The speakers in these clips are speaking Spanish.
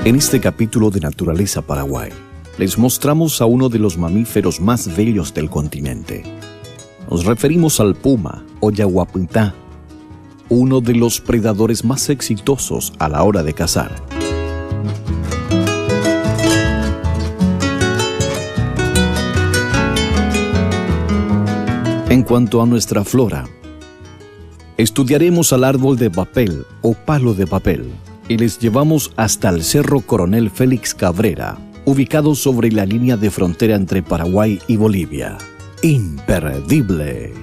En este capítulo de Naturaleza Paraguay, les mostramos a uno de los mamíferos más bellos del continente. Nos referimos al puma o yaguapintá, uno de los predadores más exitosos a la hora de cazar. En cuanto a nuestra flora, estudiaremos al árbol de papel o palo de papel, y les llevamos hasta el Cerro Coronel Félix Cabrera, ubicado sobre la línea de frontera entre Paraguay y Bolivia. ¡Imperdible!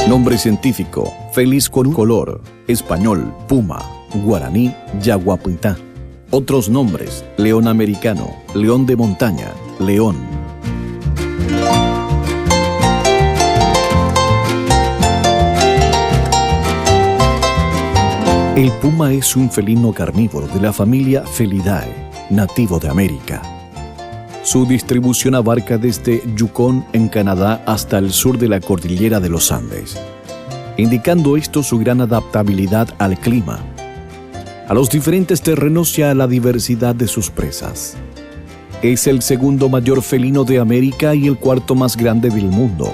Nombre científico: Felis color, español, puma, guaraní, yaguapintá. Otros nombres: león americano, león de montaña, león. El puma es un felino carnívoro de la familia Felidae, nativo de América. Su distribución abarca desde Yukon en Canadá hasta el sur de la cordillera de los Andes, indicando esto su gran adaptabilidad al clima, a los diferentes terrenos y a la diversidad de sus presas. Es el segundo mayor felino de América y el cuarto más grande del mundo.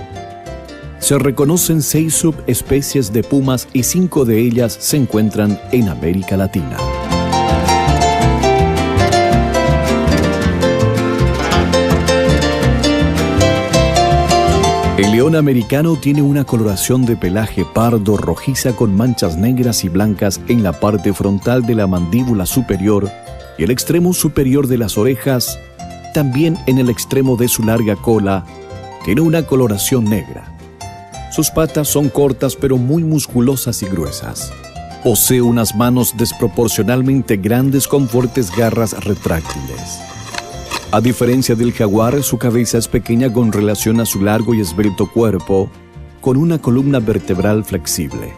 Se reconocen 6 subespecies de pumas y 5 de ellas se encuentran en América Latina. El león americano tiene una coloración de pelaje pardo rojiza con manchas negras y blancas en la parte frontal de la mandíbula superior y el extremo superior de las orejas. También en el extremo de su larga cola tiene una coloración negra. Sus patas son cortas pero muy musculosas y gruesas. Posee unas manos desproporcionalmente grandes con fuertes garras retráctiles. A diferencia del jaguar, su cabeza es pequeña con relación a su largo y esbelto cuerpo, con una columna vertebral flexible,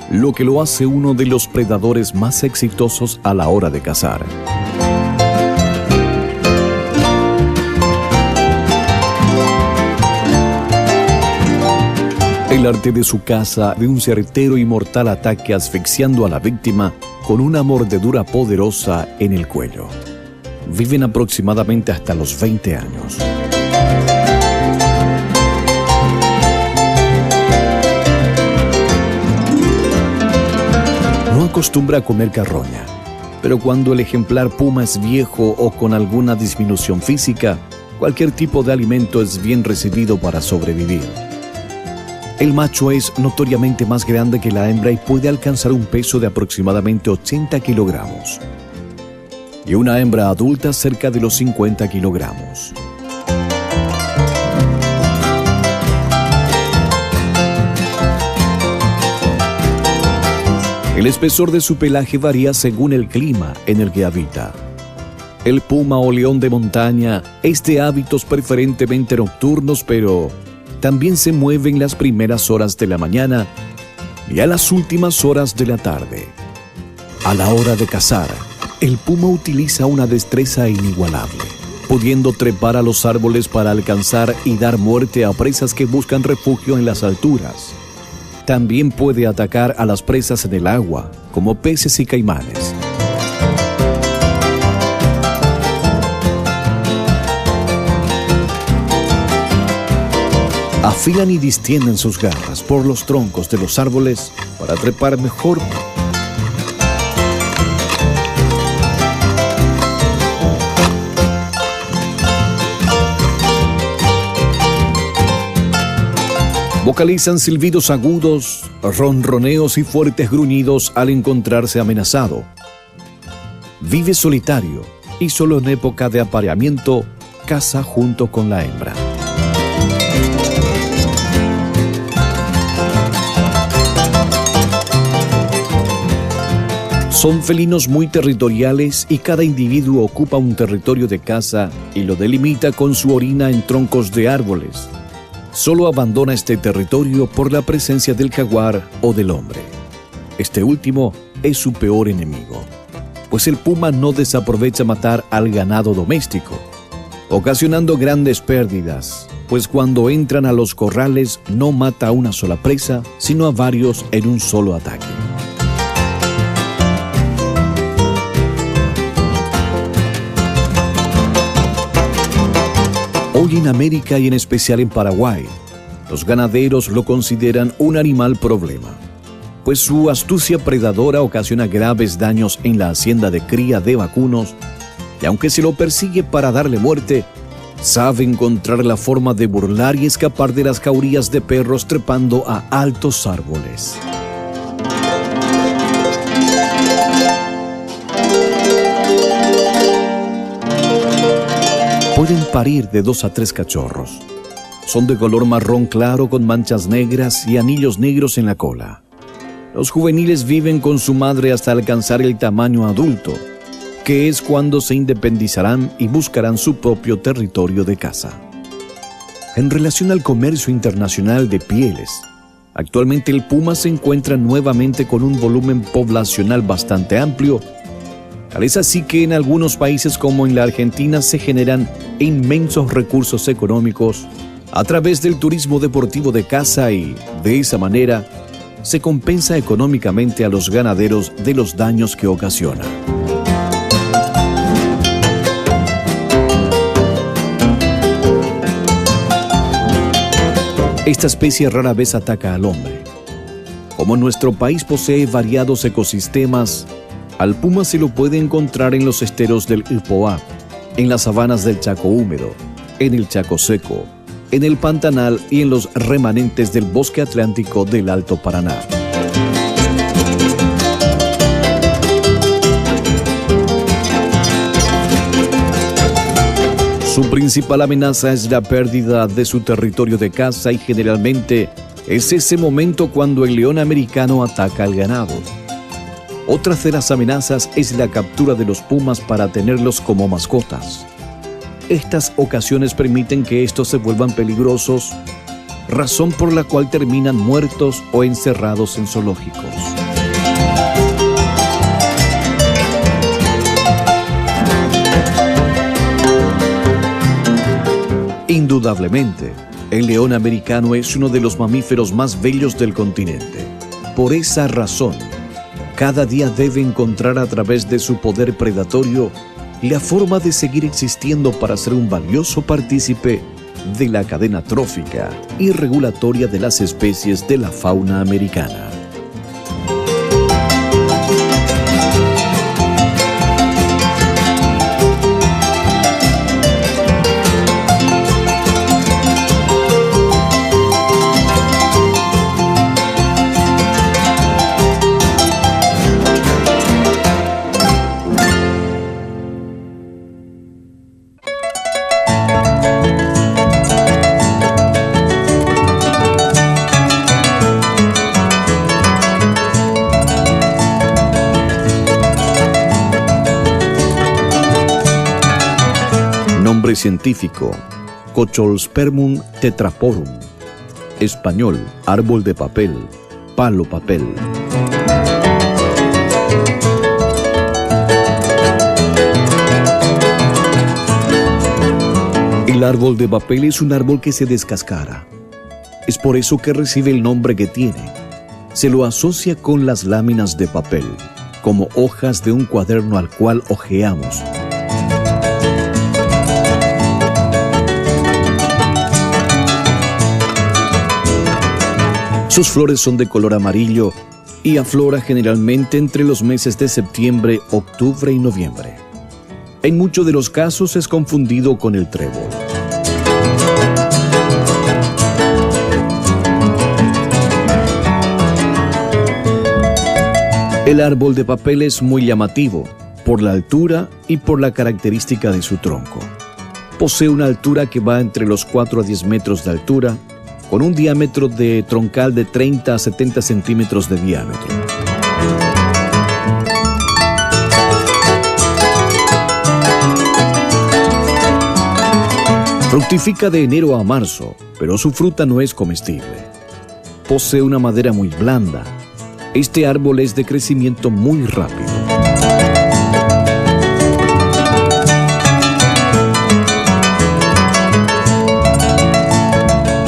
lo que lo hace uno de los predadores más exitosos a la hora de cazar. El arte de su caza de un certero y mortal ataque asfixiando a la víctima con una mordedura poderosa en el cuello. Viven aproximadamente hasta los 20 años. No acostumbra a comer carroña, pero cuando el ejemplar puma es viejo o con alguna disminución física, cualquier tipo de alimento es bien recibido para sobrevivir. El macho es notoriamente más grande que la hembra y puede alcanzar un peso de aproximadamente 80 kilogramos. Y una hembra adulta cerca de los 50 kilogramos. El espesor de su pelaje varía según el clima en el que habita. El puma o león de montaña es de hábitos preferentemente nocturnos, pero también se mueve en las primeras horas de la mañana y a las últimas horas de la tarde. A la hora de cazar, el puma utiliza una destreza inigualable, pudiendo trepar a los árboles para alcanzar y dar muerte a presas que buscan refugio en las alturas. También puede atacar a las presas en el agua, como peces y caimanes. Afilan y distienden sus garras por los troncos de los árboles para trepar mejor. Vocalizan silbidos agudos, ronroneos y fuertes gruñidos al encontrarse amenazado. Vive solitario y solo en época de apareamiento caza junto con la hembra. Son felinos muy territoriales y cada individuo ocupa un territorio de caza y lo delimita con su orina en troncos de árboles. Solo abandona este territorio por la presencia del jaguar o del hombre. Este último es su peor enemigo, pues el puma no desaprovecha matar al ganado doméstico, ocasionando grandes pérdidas, pues cuando entran a los corrales no mata a una sola presa, sino a varios en un solo ataque. Hoy en América y en especial en Paraguay, los ganaderos lo consideran un animal problema, pues su astucia predadora ocasiona graves daños en la hacienda de cría de vacunos y aunque se lo persigue para darle muerte, sabe encontrar la forma de burlar y escapar de las jaurías de perros trepando a altos árboles. Pueden parir de 2 a 3 cachorros. Son de color marrón claro con manchas negras y anillos negros en la cola. Los juveniles viven con su madre hasta alcanzar el tamaño adulto, que es cuando se independizarán y buscarán su propio territorio de caza. En relación al comercio internacional de pieles, actualmente el puma se encuentra nuevamente con un volumen poblacional bastante amplio. Tal es así que en algunos países como en la Argentina se generan inmensos recursos económicos a través del turismo deportivo de caza y, de esa manera, se compensa económicamente a los ganaderos de los daños que ocasiona. Esta especie rara vez ataca al hombre. Como nuestro país posee variados ecosistemas, al puma se lo puede encontrar en los esteros del Ipoá, en las sabanas del Chaco húmedo, en el Chaco seco, en el Pantanal y en los remanentes del bosque atlántico del Alto Paraná. Su principal amenaza es la pérdida de su territorio de caza y generalmente es ese momento cuando el león americano ataca al ganado. Otra de las amenazas es la captura de los pumas para tenerlos como mascotas. Estas ocasiones permiten que estos se vuelvan peligrosos, razón por la cual terminan muertos o encerrados en zoológicos. Indudablemente, el león americano es uno de los mamíferos más bellos del continente. Por esa razón, cada día debe encontrar a través de su poder predatorio la forma de seguir existiendo para ser un valioso partícipe de la cadena trófica y regulatoria de las especies de la fauna americana. Nombre científico: Cocholspermum tetraporum. Español: árbol de papel, palo papel. El árbol de papel es un árbol que se descascara. Es por eso que recibe el nombre que tiene, Se lo asocia con las láminas de papel, como hojas de un cuaderno al cual hojeamos. Sus flores son de color amarillo y aflora generalmente entre los meses de septiembre, octubre y noviembre. En muchos de los casos es confundido con el trébol. El árbol de papel es muy llamativo por la altura y por la característica de su tronco. Posee una altura que va entre los 4 a 10 metros de altura, con un diámetro de troncal de 30 a 70 centímetros de diámetro. Fructifica de enero a marzo, pero su fruta no es comestible. Posee una madera muy blanda. Este árbol es de crecimiento muy rápido.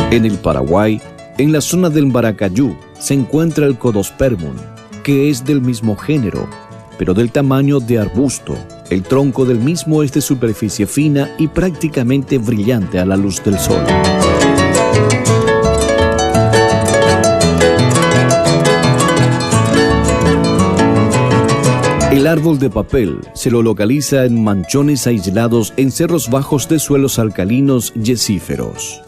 En el Paraguay, en la zona del Maracayú, se encuentra el Codospermum, que es del mismo género, pero del tamaño de arbusto. El tronco del mismo es de superficie fina y prácticamente brillante a la luz del sol. El árbol de papel se lo localiza en manchones aislados en cerros bajos de suelos alcalinos yesíferos.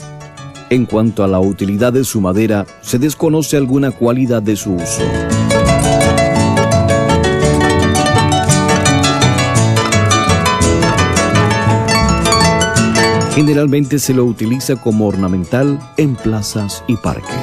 En cuanto a la utilidad de su madera, se desconoce alguna cualidad de su uso. Generalmente se lo utiliza como ornamental en plazas y parques.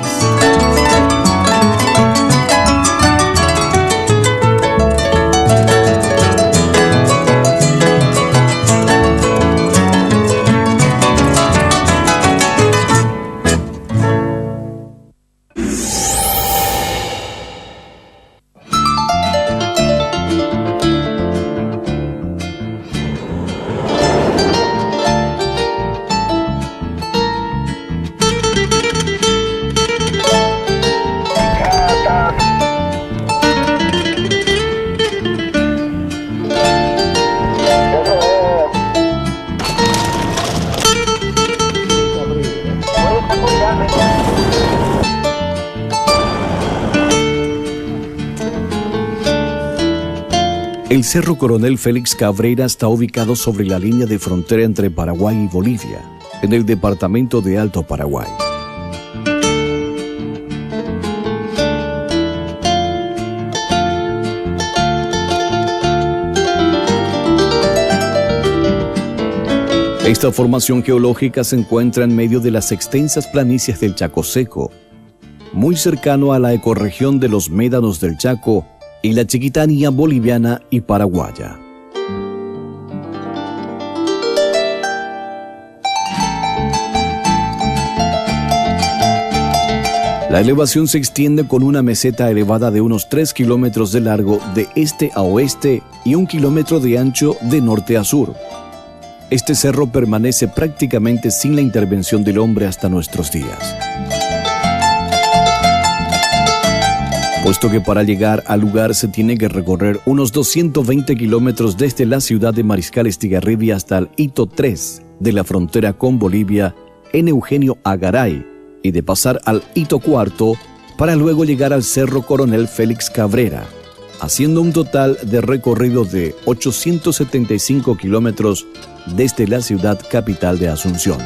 El Cerro Coronel Félix Cabrera está ubicado sobre la línea de frontera entre Paraguay y Bolivia, en el departamento de Alto Paraguay. Esta formación geológica se encuentra en medio de las extensas planicies del Chaco Seco, muy cercano a la ecorregión de los médanos del Chaco y la Chiquitanía boliviana y paraguaya. La elevación se extiende con una meseta elevada de unos 3 kilómetros de largo de este a oeste y 1 kilómetro de ancho de norte a sur. Este cerro permanece prácticamente sin la intervención del hombre hasta nuestros días, puesto que para llegar al lugar se tiene que recorrer unos 220 kilómetros desde la ciudad de Mariscal Estigarribia hasta el hito 3 de la frontera con Bolivia en Eugenio Agaray, y de pasar al hito 4 para luego llegar al Cerro Coronel Félix Cabrera, haciendo un total de recorrido de 875 kilómetros desde la ciudad capital de Asunción.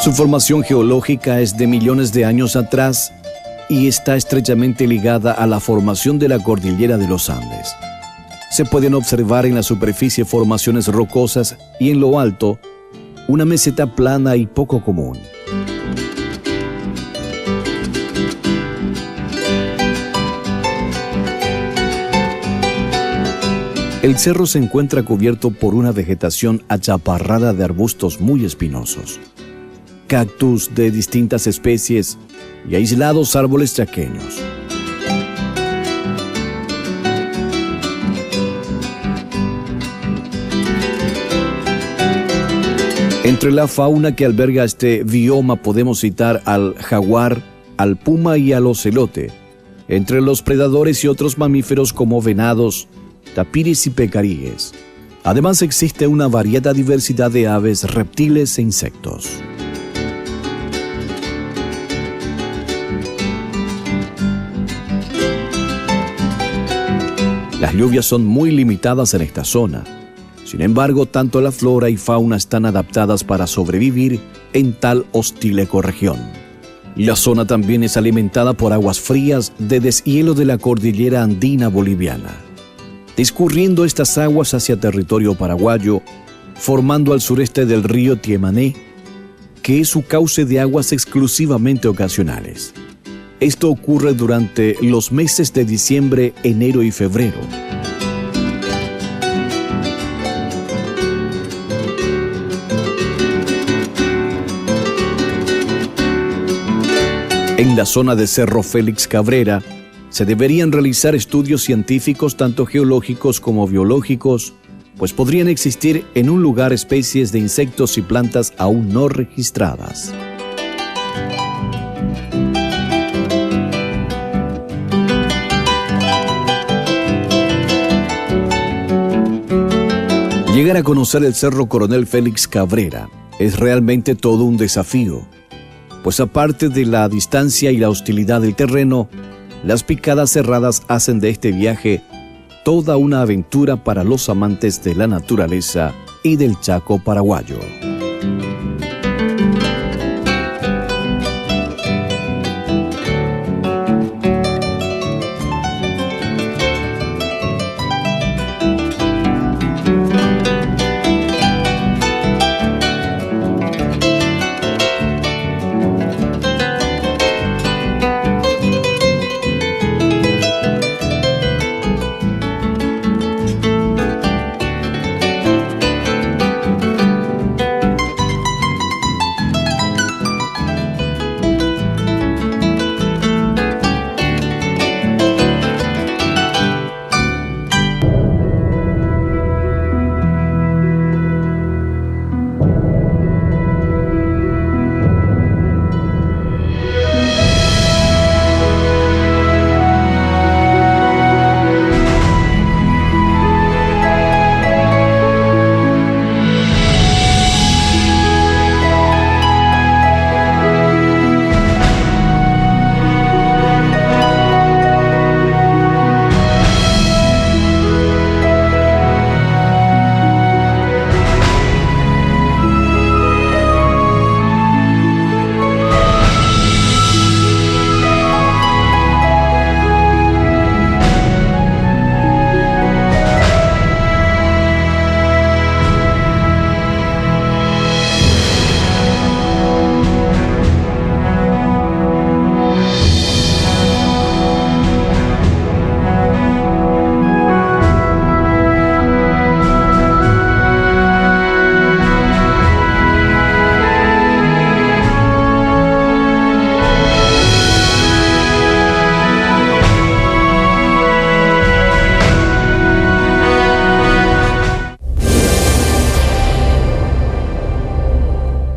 Su formación geológica es de millones de años atrás y está estrechamente ligada a la formación de la cordillera de los Andes. Se pueden observar en la superficie formaciones rocosas y en lo alto una meseta plana y poco común. El cerro se encuentra cubierto por una vegetación achaparrada de arbustos muy espinosos, cactus de distintas especies y aislados árboles chaqueños. Entre la fauna que alberga este bioma podemos citar al jaguar, al puma y al ocelote. Entre los predadores y otros mamíferos como venados, tapires y pecaríes. Además existe una variada diversidad de aves, reptiles e insectos. Las lluvias son muy limitadas en esta zona. Sin embargo, tanto la flora y fauna están adaptadas para sobrevivir en tal hostil ecorregión. La zona también es alimentada por aguas frías de deshielo de la cordillera andina boliviana, discurriendo estas aguas hacia territorio paraguayo, formando al sureste del río Tiemané, que es su cauce de aguas exclusivamente ocasionales. Esto ocurre durante los meses de diciembre, enero y febrero. En la zona de Cerro Félix Cabrera, se deberían realizar estudios científicos tanto geológicos como biológicos, pues podrían existir en un lugar especies de insectos y plantas aún no registradas. Llegar a conocer el Cerro Coronel Félix Cabrera es realmente todo un desafío, pues aparte de la distancia y la hostilidad del terreno, las picadas cerradas hacen de este viaje toda una aventura para los amantes de la naturaleza y del Chaco paraguayo.